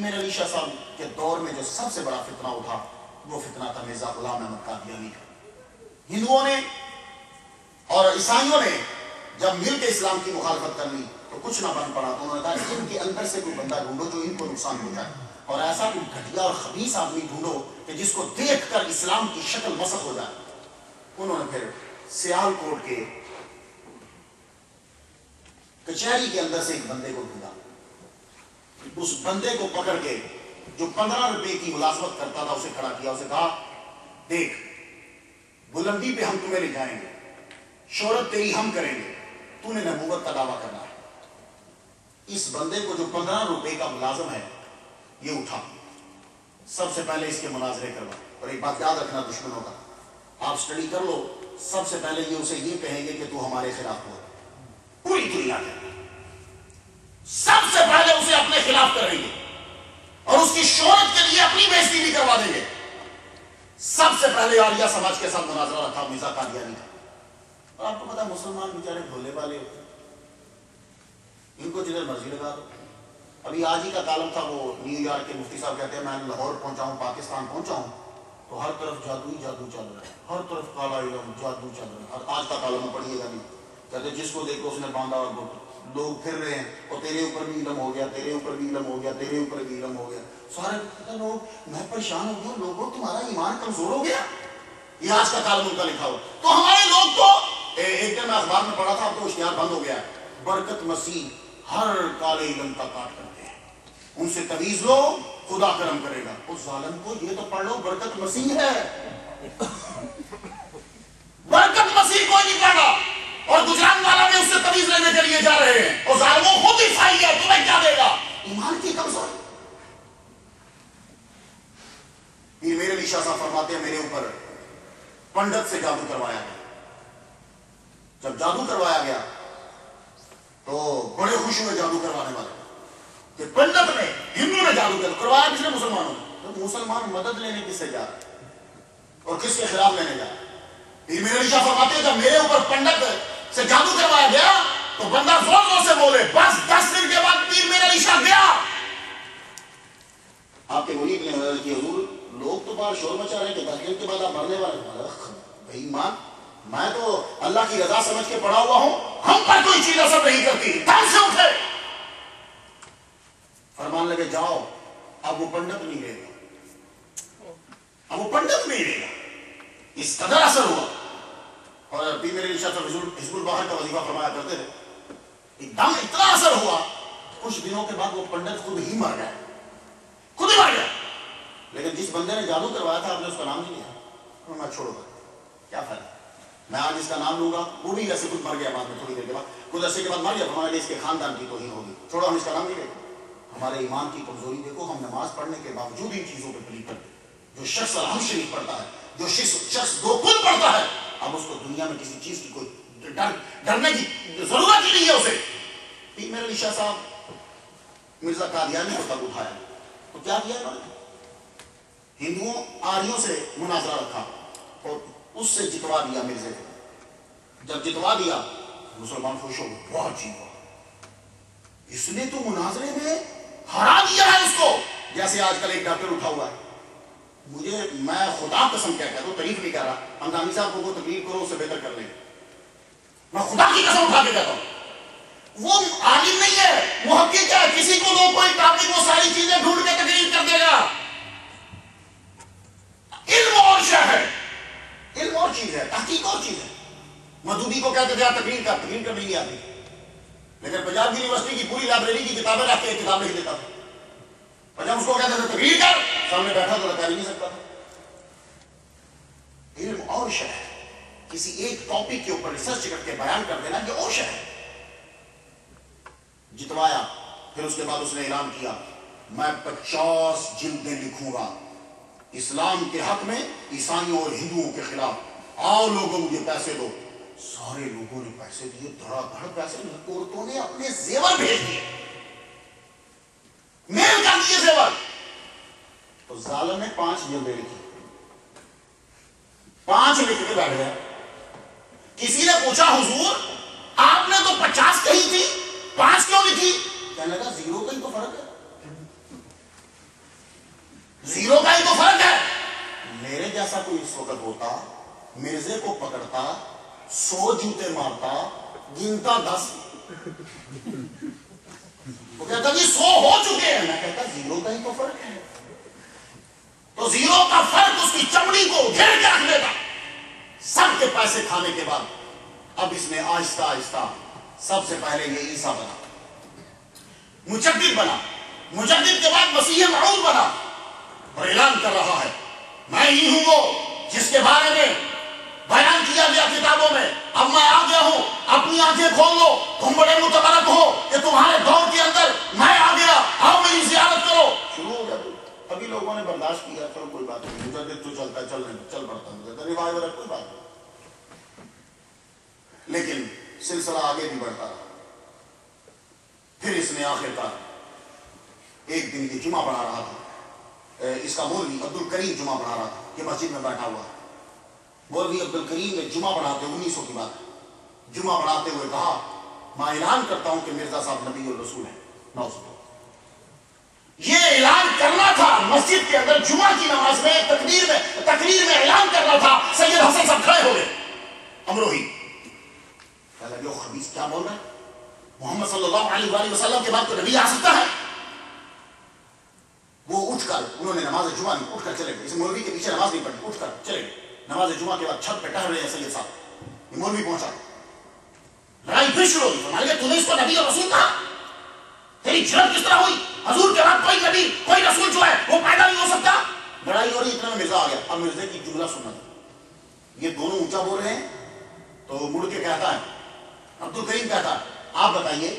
میرے علی شاہ صاحب کے دور میں جو سب سے بڑا فتنہ اٹھا وہ فتنہ تھا مرزا غلام احمد قادیانی کا۔ ہندوؤں نے اور عیسائیوں نے جب مل کے اسلام کی مخالفت کر لی تو کچھ نہ بن پڑا، تو انہوں نے کہا ان کے اندر سے کوئی بندہ ڈھونڈو جو ان کو نقصان ہو جائے، اور ایسا کوئی گھٹیا اور خبیث آدمی ڈھونڈو کہ جس کو دیکھ کر اسلام کی شکل مسخ ہو جائے۔ انہوں نے پھر سیال کوٹ کے کچہری کے اندر سے ایک بندے کو ڈھونڈا، اس بندے کو پکڑ کے جو 15 روپے کی ملازمت کرتا تھا اسے کھڑا کیا، اسے کہا دیکھ بلندی پہ ہم تمہیں لے جائیں گے، شہرت تیری ہم کریں گے، تو نے نبوت کا دعویٰ کرنا ہے۔ اس بندے کو جو 15 روپے کا ملازم ہے یہ اٹھا، سب سے پہلے اس کے مناظرے کروا، اور ایک بات یاد رکھنا دشمنوں کا، آپ سٹڈی کر لو، سب سے پہلے یہ اسے یہ کہیں گے کہ تو ہمارے خلاف ہو، پوری دنیا کے سب سے پہلے اسے اپنے خلاف کریں گے اور اس کی شہرت کے لیے اپنی بےزتی بھی کروا دیں گے۔ سب سے پہلے آریہ سماج کے ساتھ مناظرہ رکھا مرزا قادیانی کا، اور آپ کو پتا مسلمان بیچارے بھولے والے ہوتے ہیں، ان کو جدھر مرضی لگا دو۔ ابھی آج ہی کا کالم تھا، وہ نیو یارک کے مفتی صاحب کہتے ہیں میں لاہور پہنچا ہوں، پاکستان پہنچا ہوں تو ہر طرف جادو ہی جادو چل رہا ہے، ہر طرف کالا علم جادو چل رہا ہے۔ آج کا کالم پڑھیے گا نہیں، کہتے جس کو دیکھو اس نے باندھا اور لوگ پھر رہے ہیں، اور تیرے اوپر بھی علم ہو گیا، تیرے اوپر بھی علم ہو گیا، تیرے اوپر بھی علم ہو گیا، سارے لوگ میں پریشان ہو گیا، لوگوں تمہارا ایمان کمزور ہو گیا۔ یہ آج کا کالم ان کا لکھا ہوا، تو ہمارے لوگ تو ایک دن میں اخبار میں پڑھا تھا، اب تو اشتہار بند ہو گیا ہے، برکت مسیح ہر کالے علم کا کاٹ کرتے ہیں، ان سے تمیز لو خدا کرم کرے گا۔ اس ظالم کو یہ تو پڑھ لو برکت مسیح ہے، برکت مسیح کوئی نہیں پڑھا، اور گجرات والا میں اس سے تمیز لینے کے لیے جا رہے ہیں، اور ظالموں خود عیسائی ہے، تمہیں کیا دے گا؟ ایمان کی کمزوری۔ پیر میرے علی شاہ صاحب فرماتے ہیں میرے اوپر پنڈت سے جادو کروایا گیا۔ جب جادو کروایا گیا تو بڑے خوش ہوئے جادو کروانے والے کہ پنڈت نے، ہندو نے جادو کروایا، کس نے؟ مسلمانوں نے۔ تو مسلمان مدد لینے کس سے جا رہے اور کس کے خلاف لینے جا رہے؟ پیر میرے علی شاہ فرماتے ہیں جب میرے اوپر پنڈت سے جادو کروایا گیا تو بندہ زور زور سے بولے، بس 10 دن کے بعد پیر میرے علی شاہ گیا۔ آپ کے مرید نے مدد کی، حضور لوگ تو باہر شور مچا رہے ہیں کہ 10 دن کے بعد آپ مرنے والے۔ بھائی مان، میں تو اللہ کی رضا سمجھ کے پڑا ہوا ہوں، ہم پر کوئی چیز اثر نہیں کرتی۔ دم سے اٹھے، فرمان لگے جاؤ، اب وہ پنڈت نہیں رہے گا، اب وہ پنڈت نہیں رہے گا۔ اس قدر اثر ہوا، اور پیر میرے علی شاہ صاحب حزب البحر کا وظیفہ فرمایا کرتے تھے، ایک دم اتنا اثر ہوا، کچھ دنوں کے بعد وہ پنڈت خود ہی مر گیا، خود ہی مر گیا۔ لیکن جس بندے نے جادو کروایا تھا آپ نے اس کا نام نہیں لیا، میں چھوڑو گا کیا فائدہ، میں آج اس کا نام لوں گا، وہ بھی ایسے خود مر گیا بعد میں، تھوڑی دیر کے بعد، کچھ عرصے کے بعد مر گیا، ہمارے لیے اس کے خاندان کی توہین ہوگی، چھوڑو ہم اس کا نام نہیں لیں گے۔ ہمارے ایمان کی کمزوری دیکھو، ہم نماز پڑھنے کے باوجود ان چیزوں پہ پلی کرتے ہیں۔ جو شخص الحمد شریف پڑھتا ہے، جو شخص دو کل پڑھتا ہے، اب اس کو دنیا میں کسی چیز کی کوئی ڈرنے کی ضرورت ہی نہیں ہے اسے۔ پیر میرے علی شاہ صاحب مرزا قادیانی کو تب اٹھایا تو کیا کیا انہوں نے؟ ہندوؤں آریوں سے مناظرہ رکھا اور اس سے جتوا دیا مرزے کو۔ جب جتوا دیا مسلمان خوش ہو گئے، بہت جیوا، اس نے تو مناظرے میں ہرا دیا ہے اس کو، جیسے آج کل ایک ڈاکٹر اٹھا ہوا ہے، مجھے میں خدا قسم کہتا ہوں، تعریف نہیں کر رہا، ہمدانی صاحب کو تکلیف کرو، اسے بہتر کر لیں، میں خدا کی قسم اٹھا کے کہتا ہوں، وہ عالم نہیں ہے، محقق ہے، کسی کو دو کوئی ٹاپک وہ ساری چیزیں ڈھونڈ کے تقریر کر دے گا۔ علم اور شے ہے، علم اور چیز ہے، تحقیق اور چیز ہے۔ مدودی کو کہتے تھے تقریر کرنے نہیں آتی، لیکن پنجاب یونیورسٹی کی پوری لائبریری کی کتابیں رکھ کے کتاب لکھ دیتا تھا، اور جب اس کو کہتے تھے تقریر کر، سامنے بیٹھا تو کر ہی نہیں سکتا تھا۔ علم اور شے ہے، کسی ایک ٹاپک کے اوپر ریسرچ کر کے بیان کر دینا یہ اور شے ہے۔ جتوایا، پھر اس کے بعد اس نے اعلان کیا میں 50 جلدیں لکھوں گا اسلام کے حق میں، عیسائیوں اور ہندوؤں کے خلاف، آؤ لوگوں مجھے پیسے دو۔ سارے لوگوں نے پیسے دیے، دھڑا دھڑ پیسے، عورتوں نے اپنے زیور بھیج دیے، میل کر دیے زیور۔ تو ظالم نے 5 جلدیں لکھی، 5 لکھ کے بیٹھ گیا۔ کسی نے پوچھا حضور آپ نے تو 50 کہی تھی، 5 کیوں لکھی؟ کہنے لگا 0 کا ہی تو فرق ہے، زیرو کا ہی تو فرق ہے. میرے جیسا کوئی اس وقت ہوتا مرزے کو پکڑتا 100 جوتے مارتا گنتا 10. وہ کہتا جی 100 ہو چکے ہیں. میں کہتا زیرو کا ہی تو فرق ہے. تو زیرو کا فرق اس کی چمڑی کو گھیر کے رکھ دیتا. سب کے پیسے کھانے کے بعد اب اس نے آہستہ آہستہ سب سے پہلے یہ عیسیٰ بنا, مجدد بنا, مجدد کے بعد مسیح موعود بنا اور اعلان کر رہا ہے میں ہی ہوں وہ جس کے بارے میں بیان کیا گیا کتابوں میں. اب میں آ گیا ہوں, اپنی آنکھیں کھول لو, تم بڑے متبرک ہو کہ تمہارے دور کے اندر میں آ گیا, آؤ میری زیارت کرو. شروع ہو گیا. ابھی لوگوں نے برداشت کیا, چلو کوئی بات نہیں, مجدد تو چلتا چل پڑتا ہے, ریوائول ہے, کوئی بات نہیں. لیکن سلسلہ آگے بھی بڑھتا رہا. پھر اس نے آخر کار ایک دن یہ جمعہ پڑھا رہا تھا, اس کا مولوی عبد الکریم جمعہ پڑھا رہا تھا کہ مسجد میں بیٹھا ہوا ہے. مولوی عبد الکریم نے جمعہ پڑھاتے 1900 کی بات ہے, جمعہ پڑھاتے ہوئے کہا میں اعلان کرتا ہوں کہ مرزا صاحب نبی اور رسول ہیں. یہ اعلان کرنا تھا مسجد کے اندر جمعہ کی نماز میں, تقریر میں اعلان کرنا تھا. سید حسن صاحب کھڑے ہو گئے, امروہی کہنے لگے خبیث کیا بول رہا ہے, محمد صلی اللہ علیہ وآلہ وسلم کے بعد تو نبی آ سکتا ہے. وہ اٹھ کر, انہوں نے نماز جمعہ نہیں, اٹھ کر چلے گئے. اس مولوی کے پیچھے نماز نہیں پڑھی, اٹھ کر چلے گئے. نماز جمعہ کے بعد چھت پہ ٹہل رہے ہیں سید صاحب, یہ مولوی پہنچا, لڑائی پھر شروع ہوئی. فرمایا کہ تم نے اس کو نبی اور رسول کہا, تیری جرأت کس طرح ہوئی, حضور کے بعد کوئی نبی کوئی رسول جو ہے وہ پیدا نہیں ہو سکتا. لڑائی ہو رہی, اتنا میں مرزا آ گیا. اب مرزے کی جملہ سننا تھا, یہ دونوں اونچا بول رہے ہیں. تو مڑ کے کہتا ہے, عبد الکریم کہتا ہے آپ بتائیے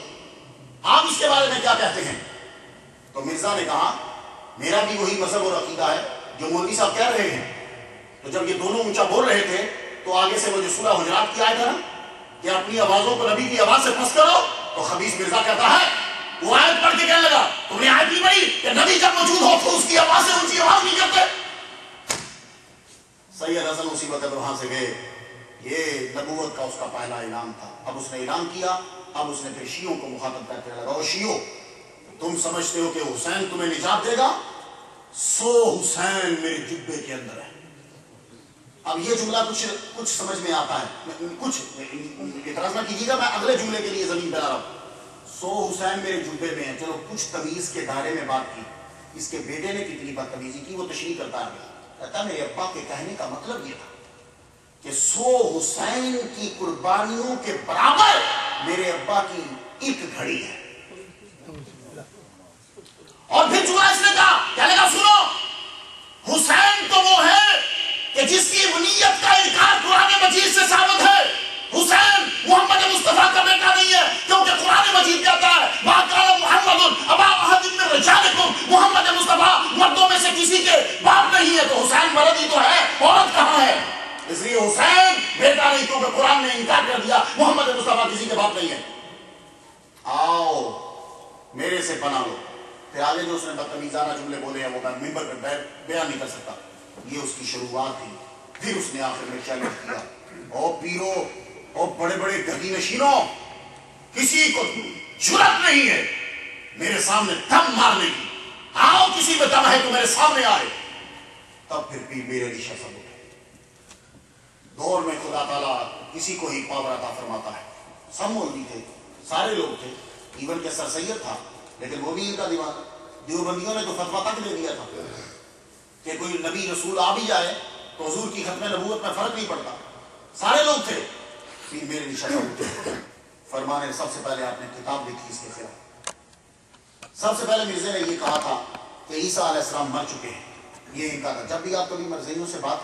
آپ اس کے بارے میں کیا کہتے ہیں. تو مرزا نے کہا میرا بھی وہی مذہب اور عقیدہ ہے جو مولوی صاحب کہہ رہے ہیں. تو جب یہ دونوں اونچا بول رہے تھے تو آگے سے وہ جو سورہ حجرات کی آیت ہے نا کہ اپنی آوازوں کو نبی کی آواز سے پس کرو, تو خبیث مرزا کہتا ہے وہ آیت پڑھ کے کہنے لگا تم نے آیت نہیں پڑھی کہ نبی جب موجود ہو تو اس کی آواز سے اونچی آواز نہیں کرتے. سید حسن اسی وقت وہاں سے گئے. یہ نبوت کا اس کا پہلا اعلان تھا. اب اس نے اعلان کیا, اب اس نے پھر شیعوں کو مخاطب کرتے لگا, اور شیعوں تم سمجھتے ہو کہ حسین تمہیں نجات دے گا, 100 حسین میرے جبے کے اندر ہے. اب یہ جملہ کچھ سمجھ میں آتا ہے, کچھ اعتراض نہ کیجیے گا, میں اگلے جملے کے لیے زمین پہ لا رہا ہوں. 100 حسین میرے جبے میں ہیں. چلو کچھ تمیز کے دائرے میں بات کی. اس کے بیٹے نے کتنی بدتمیزی کی وہ تشریح کرتا ہے. کہتا میرے ابا کے کہنے کا مطلب یہ تھا کہ 100 حسین کی قربانیوں کے برابر میرے ابا کی ایک گھڑی ہے. اور پھر جملہ اس نے کہا, کہنے کا سنو, حسین تو وہ ہے کہ جس کی ونیت کا انکار قرآن مجید سے ثابت ہے. حسین محمد مصطفیٰ کا بیٹا نہیں ہے, کیونکہ قرآن مجید کہتا ہے ما کان محمد ابا احد من رجالکم, محمد مصطفیٰ مردوں میں سے کسی کے باپ نہیں ہے. تو حسین مرد ہی تو ہے, عورت کہاں ہے؟ اس لیے حسین بیٹا نہیں, کیونکہ قرآن نے انکار کر دیا محمد مصطفیٰ کسی کے باپ نہیں ہے. آؤ میرے سے پناہ لو. پھر آگے جو اس نے بدتمیزانہ جملے بولے ہیں وہ میں ممبر پہ بیان نہیں کر سکتا. یہ اس کی شروعات تھی. پھر اس نے آخر میں چیلنج کیا, او پیرو, او بڑے بڑے گدی نشینوں, کسی کو جرأت نہیں ہے میرے سامنے دم مارنے کی. آؤ کسی میں دم ہے تو میرے سامنے آئے. تب پھر پیر میرے علی شاہ صاحب اٹھے. دور میں خدا تعالیٰ کسی کو ہی پاور عطا فرماتا ہے. سب مولوی تھے, سارے لوگ تھے, ایون کہ سر سید تھا, لیکن وہ بھی ان کا دیوانہ. دیوبندیوں نے تو فتویٰ تک دے دیا تھا کہ کوئی نبی رسول آ بھی جائے تو حضور کی ختم نبوت میں فرق نہیں پڑتا. سارے لوگ تھے. پھر میرے نشان فرمانے سب سے پہلے آپ نے کتاب لکھی اس کے خلاف. سب سے پہلے مرزا نے یہ کہا تھا کہ عیسیٰ علیہ السلام مر چکے ہیں. یہ ان کا تھا. جب بھی آپ کبھی مرزائیوں سے بات